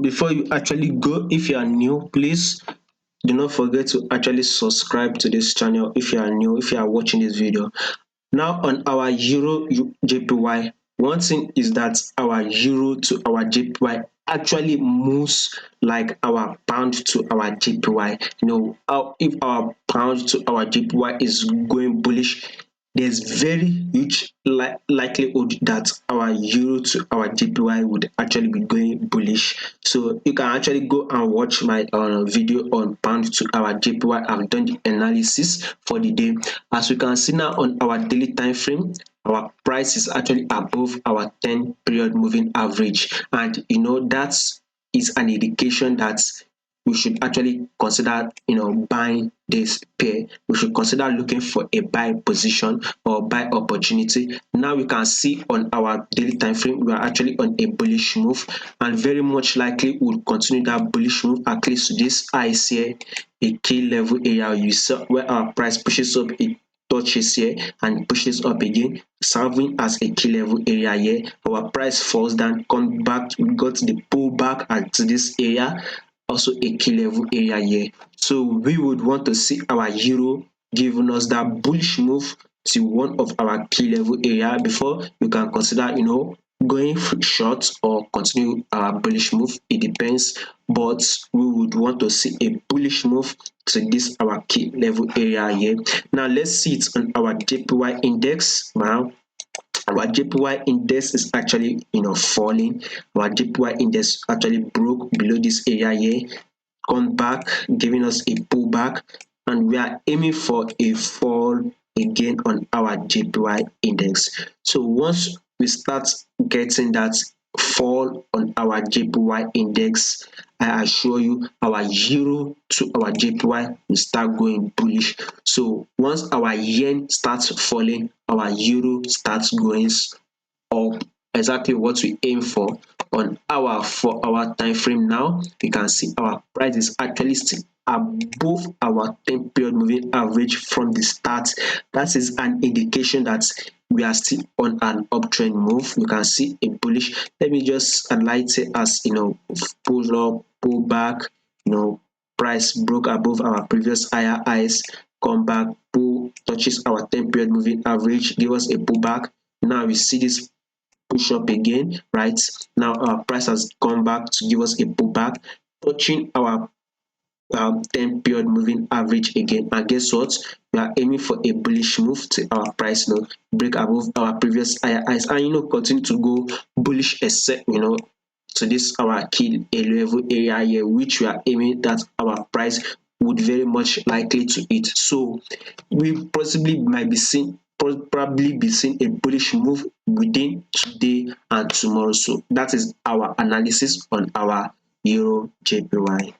Before you actually go, if you are new, please do not forget to actually subscribe to this channel if you are new, if you are watching this video. Now on our euro JPY, one thing is that our euro to our JPY actually moves like our pound to our JPY. If our pound to our JPY is going bullish, there's very huge likelihood that our euro to our JPY would actually be going bullish. So you can actually go and watch my video on pound to our JPY. I've done the analysis for the day. As we can see now on our daily time frame, our price is actually above our 10 period moving average, and that is an indication that we should actually consider buying this pair. We should consider looking for a buy position or buy opportunity. Now we can see on our daily time frame we are actually on a bullish move, and very much likely we'll continue that bullish move at least to this highs here, a key level area you saw where our price pushes up, it touches here and pushes up again, serving as a key level area here. Our price falls down, come back, we got the pullback at this area, also a key level area here. So we would want to see our euro giving us that bullish move to one of our key level area before we can consider going short or continue our bullish move. It depends, but we would want to see a bullish move to this our key level area here. Now let's see it on our JPY index. Now our JPY index is actually falling. Our JPY index actually broke below this area here, come back, giving us a pullback, and we are aiming for a fall again on our JPY index. So once we start getting that fall on our JPY index, I assure you our euro to our JPY will start going bullish. So once our yen starts falling, our euro starts going up. Exactly what we aim for on our 4-hour time frame. Now you can see our price is actually still above our 10 period moving average from the start. That is an indication that we are still on an uptrend move. You can see a bullish. Let me just highlight it as pull up, pull back. Price broke above our previous higher highs, come back, pull, touches our 10 period moving average, give us a pullback. Now we see this push up again. Right now our price has come back to give us a pullback, touching our 10 period moving average again, and guess what, we are aiming for a bullish move to our price break above our previous higher highs and continue to go bullish, except to this our key level area here, which we are aiming that our price would very much likely to hit. So we possibly might be seeing probably be seeing a bullish move within today and tomorrow. So that is our analysis on our euro JPY.